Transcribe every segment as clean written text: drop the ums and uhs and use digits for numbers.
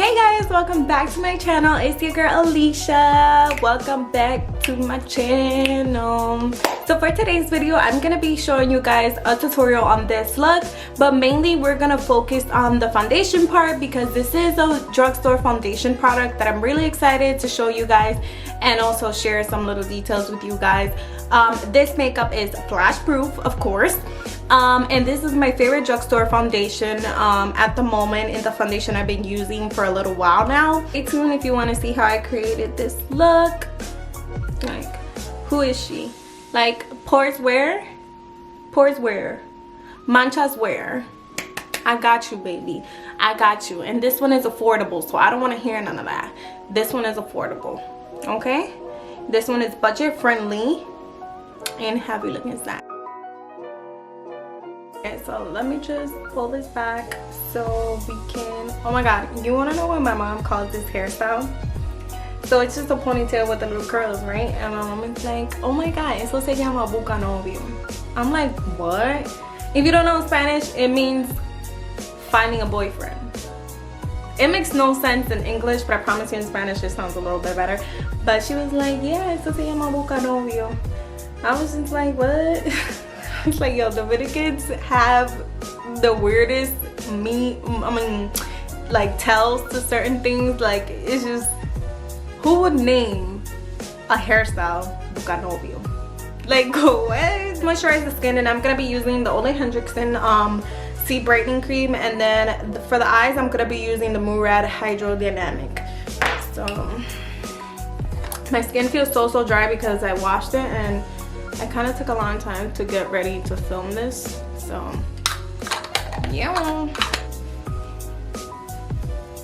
Hey guys, welcome back to my channel. It's your girl Alicia. Welcome back to my channel. So for today's video, I'm gonna be showing you guys a tutorial on this look, but mainly we're gonna focus on the foundation part because this is a drugstore foundation product that I'm really excited to show you guys and also share some little details with you guys. This makeup is flash proof, of course. And this is my favorite drugstore foundation at the moment, in the foundation I've been using for a little while now. Stay tuned if you want to see how I created this look. Like, who is she? Like, pores where? Pores where? Manchas where? I got you, baby. I got you. And this one is affordable, so I don't want to hear none of that. This one is affordable, okay? This one is budget friendly and heavy looking snack. Okay, so let me just pull this back so we can, oh my god, you want to know what my mom calls this hairstyle? So it's just a ponytail with the little curls, right? And my mom is like, oh my god, eso se llama busca novio. I'm like, what? If you don't know Spanish, it means finding a boyfriend. It makes no sense in English, but I promise you in Spanish it sounds a little bit better. But she was like, yeah, eso se llama busca novio. I was just like, what? It's like, yo, Dominicans have the weirdest like tells to certain things. Like, it's just, who would name a hairstyle busca novio? Like, what? Moisturize the skin, and I'm gonna be using the Olehendriksen C brightening cream, and then for the eyes I'm gonna be using the Murad hydrodynamic. So my skin feels so dry because I washed it and I kind of took a long time to get ready to film this, so yeah.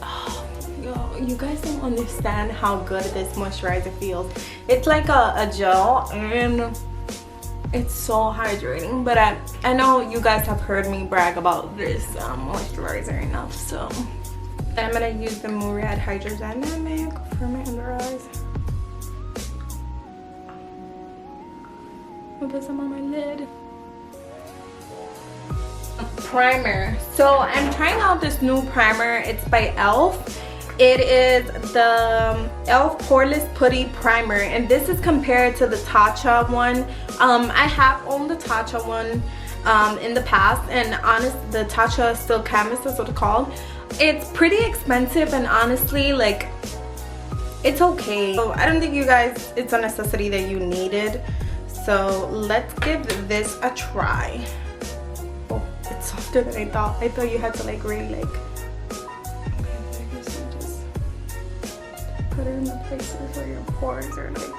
Oh, yo, you guys don't understand how good this moisturizer feels. It's like a gel and it's so hydrating, but I know you guys have heard me brag about this moisturizer enough, so I'm gonna use the Murad hydrodynamic for my under eyes. I'll put some on my lid. Primer. So I'm trying out this new primer. It's by E.L.F. It is the E.L.F. poreless putty primer, and this is compared to the Tatcha one. I have owned the Tatcha one in the past, and honestly the Tatcha Still Canvas is what it's called. It's pretty expensive, and honestly, like, it's okay. So I don't think you guys, it's a necessity that you needed. So let's give this a try. Oh, it's softer than I thought. I thought you had to like really like. Okay, I guess you just put it in the places where your pores are like.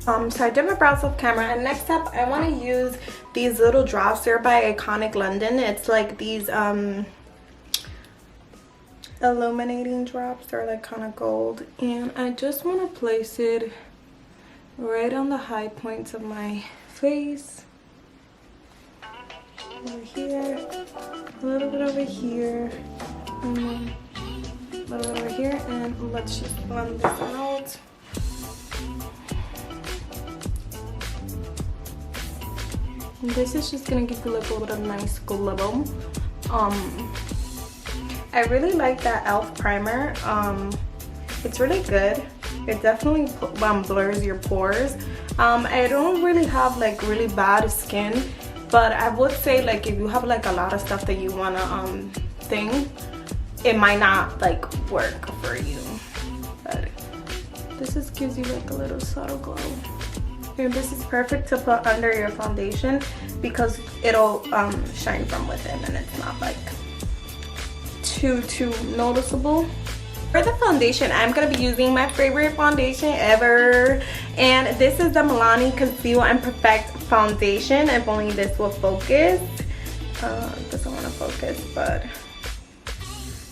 So I did my brows off camera, and next up I want to use these little drops. They're by Iconic London. It's like these illuminating drops. They're like kind of gold, and I just want to place it right on the high points of my face. Over here, a little bit over here, and then a little bit over here, and let's just blend this out. And this is just gonna give the lip a little bit of nice glow. I really like that E.L.F. primer. It's really good. It definitely blurs your pores. I don't really have like really bad skin, but I would say like if you have like a lot of stuff that you wanna it might not like work for you. But this just gives you like a little subtle glow. And this is perfect to put under your foundation because it'll shine from within, and it's not like too noticeable. For the foundation, I'm gonna be using my favorite foundation ever, and this is the Milani Conceal and Perfect foundation. If only this will focus. It doesn't want to focus, but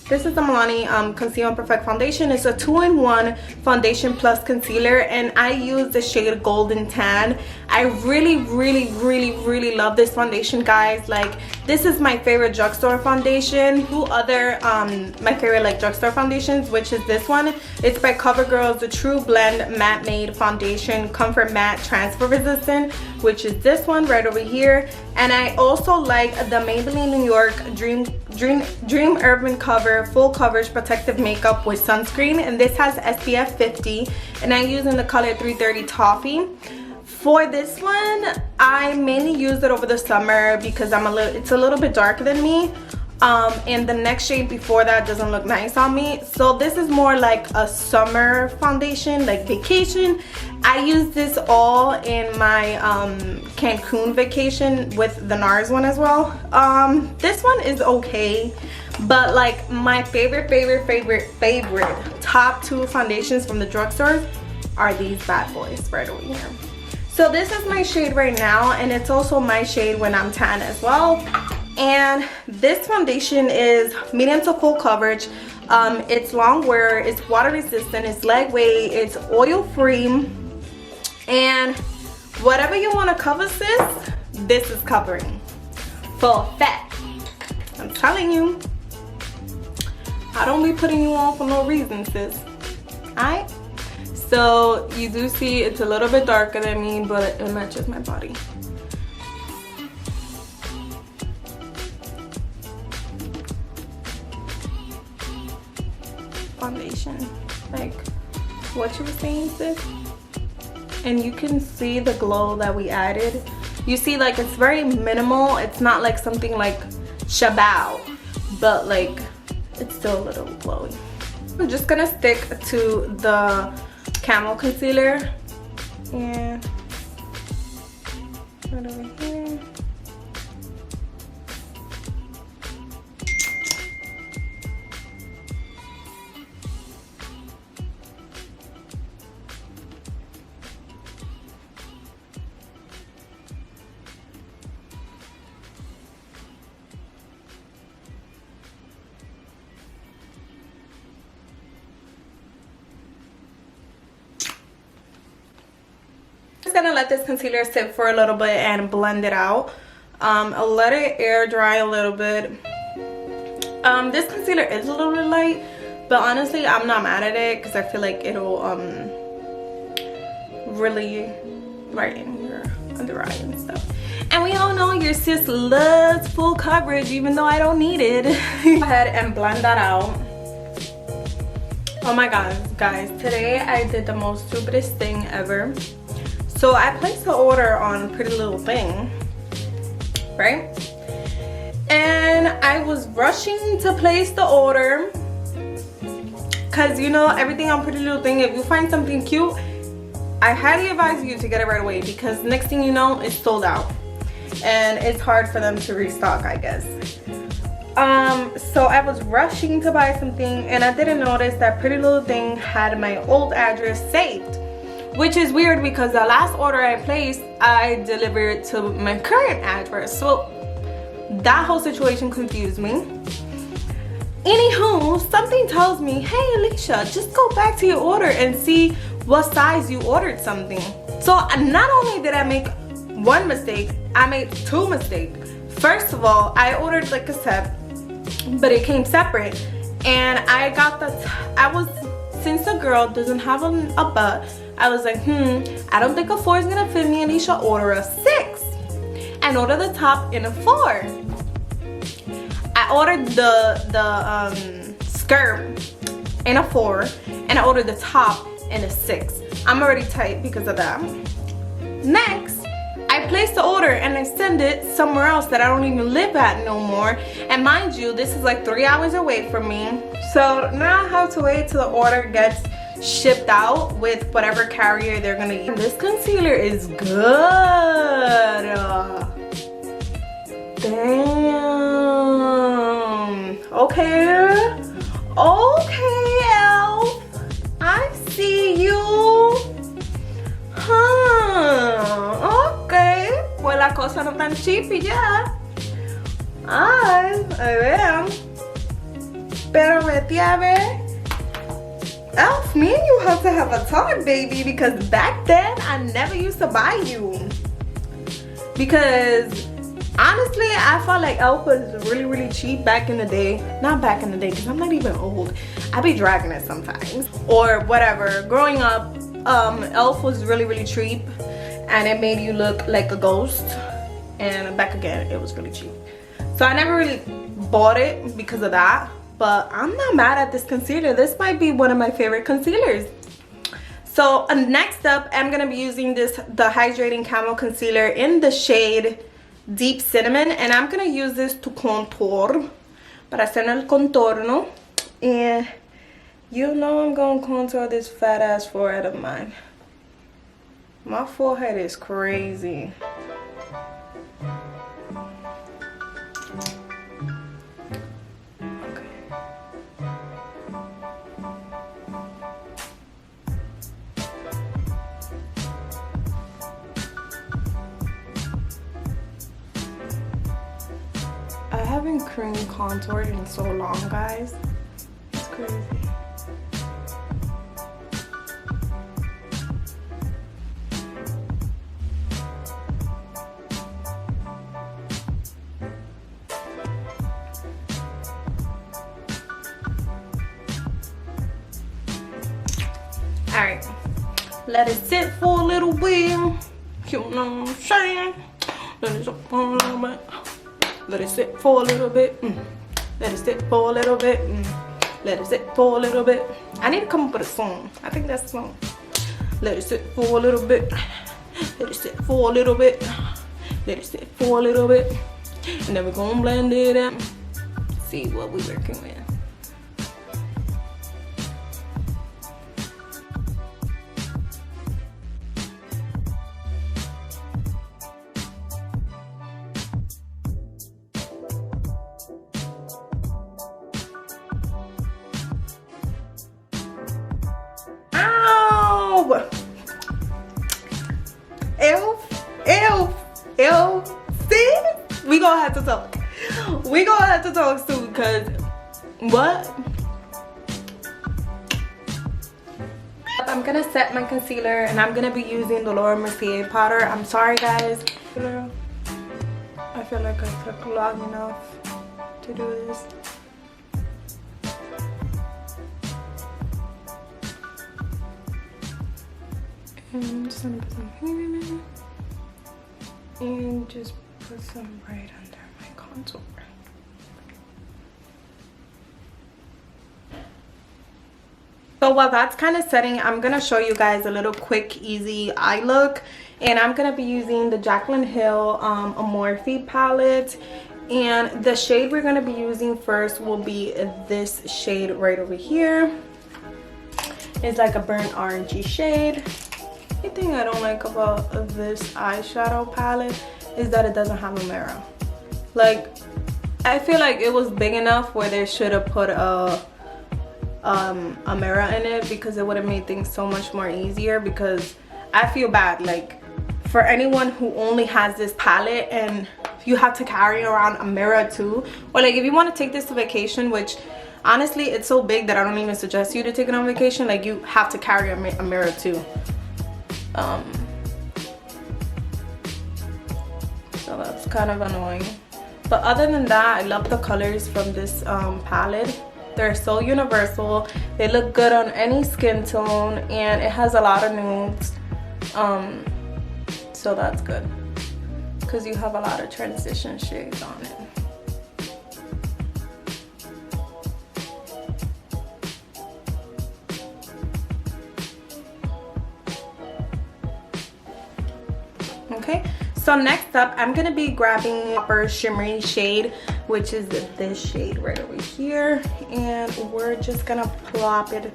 This is the Milani Conceal and Perfect Foundation. It's a 2-in-1 foundation plus concealer, and I use the shade Golden Tan. I really love this foundation, guys. Like, this is my favorite drugstore foundation. Two other my favorite like drugstore foundations, which is this one. It's by CoverGirl, the True Blend Matte Made Foundation Comfort Matte Transfer Resistant, which is this one right over here. And I also like the Maybelline New York Dream Urban Cover Full Coverage Protective Makeup with Sunscreen, and this has SPF 50, and I use in the color 330 Toffee. For this one, I mainly use it over the summer because it's a little bit darker than me, and the next shade before that doesn't look nice on me. So this is more like a summer foundation, like vacation. I use this all in my Cancun vacation with the NARS one as well. This one is okay, but like my favorite top 2 foundations from the drugstores are these bad boys right over here. So this is my shade right now, and it's also my shade when I'm tan as well. And this foundation is medium to full coverage. It's long wear, it's water resistant, it's lightweight, it's oil free, and whatever you want to cover, sis, this is covering full fat. I'm telling you, I don't be putting you on for no reason, sis. Alright? So you do see it's a little bit darker than me, but it matches my body. Foundation, like what you were saying, sis. And you can see the glow that we added. You see, like, it's very minimal. It's not like something like Shabao, but like it's still a little glowy. I'm just gonna stick to the camo concealer and right over here. Gonna let this concealer sit for a little bit and blend it out. I'll let it air dry a little bit. This concealer is a little bit light, but honestly I'm not mad at it because I feel like it'll really brighten your under eye and stuff. And we all know your sis loves full coverage even though I don't need it. Go ahead and blend that out. Oh my god, guys, today I did the most stupidest thing ever. So I placed the order on Pretty Little Thing, right? And I was rushing to place the order because, you know, everything on Pretty Little Thing, if you find something cute, I highly advise you to get it right away because next thing you know, it's sold out. And it's hard for them to restock, I guess. So I was rushing to buy something and I didn't notice that Pretty Little Thing had my old address saved. Which is weird because the last order I placed, I delivered to my current address. So that whole situation confused me. Anywho, something tells me, hey Alicia, just go back to your order and see what size you ordered something. So not only did I make one mistake, I made 2 mistakes. First of all, I ordered like a set, but it came separate. And I got since the girl doesn't have a butt, I was like, I don't think a 4 is gonna fit me, Alicia, order a 6. And order the top in a 4. I ordered the skirt in a 4, and I ordered the top in a 6. I'm already tight because of that. Next, I placed the order and I send it somewhere else that I don't even live at no more. And mind you, this is like 3 hours away from me. So now I have to wait till the order gets shipped out with whatever carrier they're gonna use. This concealer is good. Damn. Okay. Okay, E.L.F. I see you. Okay. Pues la cosa no tan cheap y ya. Ay, a ver. Pero vete a ver. E.L.F, me and you have to have a talk, baby, because back then I never used to buy you. Because honestly, I felt like E.L.F was really cheap back in the day. Not back in the day, because I'm not even old. I be dragging it sometimes. Or whatever. Growing up, E.L.F was really cheap. And it made you look like a ghost. And back again, it was really cheap. So I never really bought it because of that. But I'm not mad at this concealer. This might be one of my favorite concealers. So next up, I'm going to be using the Hydrating Camo Concealer in the shade Deep Cinnamon. And I'm going to use this to contour. Para hacer el contorno. And you know I'm going to contour this fat ass forehead of mine. My forehead is crazy. I haven't cream contoured in so long, guys. It's crazy. Alright, let it sit for a little bit. You know what I'm saying? Let it sit for a little bit. Let it sit for a little bit. Let it sit for a little bit. Let it sit for a little bit. I need to come up with a song. I think that's the song. Let it sit for a little bit. Let it sit for a little bit. Let it sit for a little bit. And then we're gonna blend it in. See what we're working with. E.L.F, see? We gonna have to talk. We gonna have to talk soon, cause what? I'm gonna set my concealer and I'm gonna be using the Mercier powder. I'm sorry, guys. I feel like I took long enough to do this. And I'm just gonna put some here and just put some right under my contour. So while that's kind of setting, I'm gonna show you guys a little quick easy eye look, and I'm gonna be using the Jacliyn Hill a Morphe palette, and the shade we're gonna be using first will be this shade right over here. It's like a burnt orangey shade. The thing I don't like about this eyeshadow palette is that it doesn't have a mirror. Like, I feel like it was big enough where they should have put a mirror in it, because it would have made things so much more easier. Because I feel bad, like, for anyone who only has this palette and you have to carry around a mirror too, or like if you want to take this to vacation, which honestly it's so big that I don't even suggest you to take it on vacation, like you have to carry a mirror too. So that's kind of annoying, but other than that, I love the colors from this palette. They're so universal, they look good on any skin tone, and it has a lot of nudes, so that's good because you have a lot of transition shades on it. Okay, so next up I'm gonna be grabbing our shimmery shade, which is this shade right over here, and we're just gonna plop it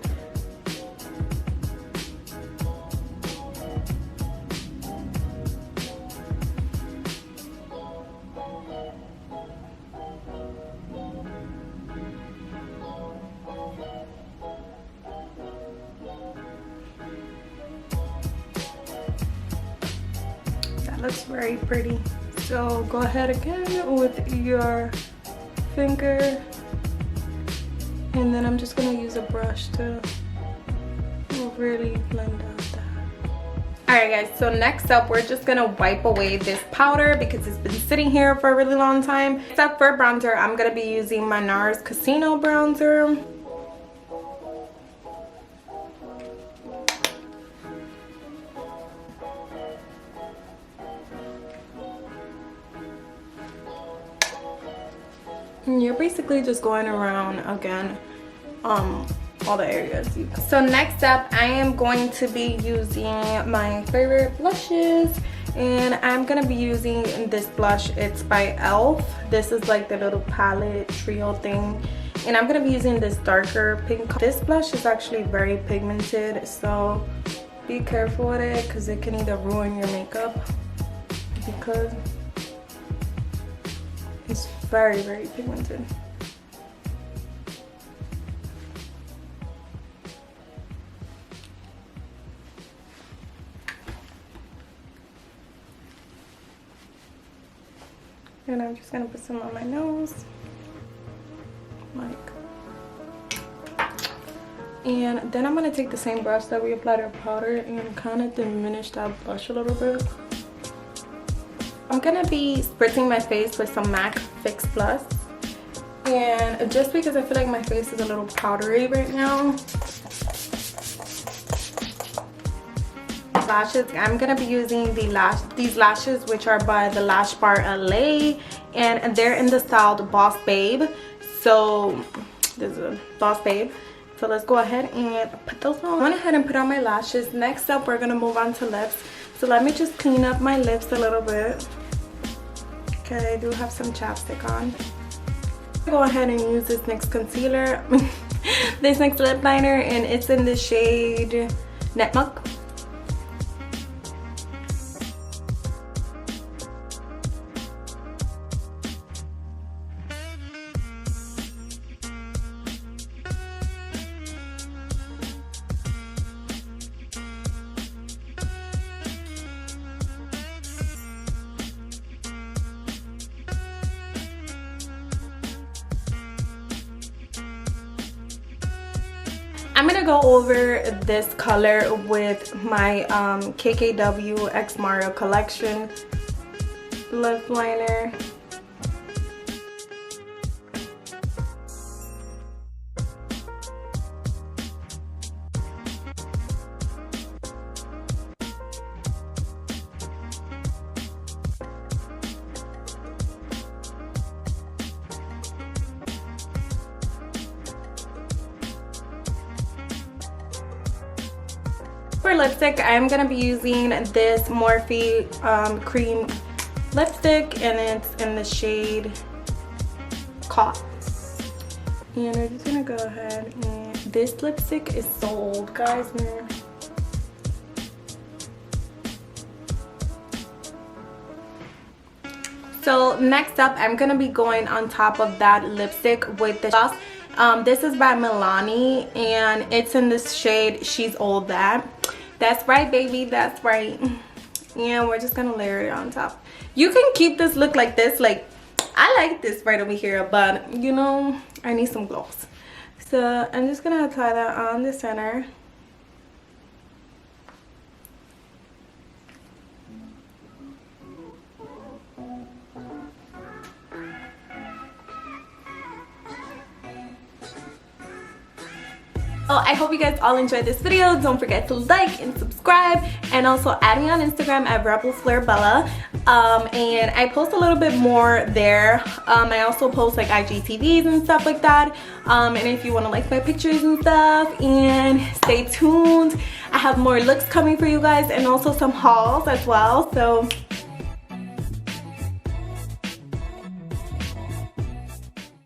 looks very pretty. So go ahead again with your finger And then I'm just gonna use a brush to really blend out that. Alright guys, so next up we're just gonna wipe away this powder because it's been sitting here for a really long time. Except for bronzer, I'm gonna be using my NARS Casino bronzer. And you're basically just going around again all the areas. So next up I am going to be using my favorite blushes, and I'm gonna be using this blush. It's by E.L.F. This is like the little palette trio thing, and I'm gonna be using this darker pink. This blush is actually very pigmented, so be careful with it because it can either ruin your makeup because it's very, very pigmented. And I'm just gonna put some on my nose, like. And then I'm gonna take the same brush that we applied our powder and kind of diminish that blush a little bit. I'm gonna be spritzing my face with some MAC Fix Plus, and just because I feel like my face is a little powdery right now. Lashes, I'm gonna be using these lashes, which are by the Lash Bar L.A, and they're in the style Boss Babe. So this is a Boss Babe. So let's go ahead and put those on. I went ahead and put on my lashes. Next up we're gonna move on to lips. So let me just clean up my lips a little bit. Okay, I do have some chapstick on. Go ahead and use this NYX concealer, this NYX lip liner, and it's in the shade Netmug. I'm gonna go over this color with my KKW X Mario collection lip liner. For lipstick, I'm gonna be using this Morphe cream lipstick, and it's in the shade Caught. And I'm just gonna go ahead, and this lipstick is so old, guys, man. So next up, I'm gonna be going on top of that lipstick with the gloss. This is by Milani, and it's in this shade She's All That. That's right, baby, that's right. And we're just gonna layer it on top. You can keep this look like this, like I like this right over here, but you know, I need some gloss. So I'm just gonna apply that on the center. Oh, I hope you guys all enjoyed this video. Don't forget to like and subscribe, and also add me on Instagram at rebelflairbella. And I post a little bit more there. I also post like IGTVs and stuff like that. And if you want to like my pictures and stuff, and stay tuned. I have more looks coming for you guys, and also some hauls as well. So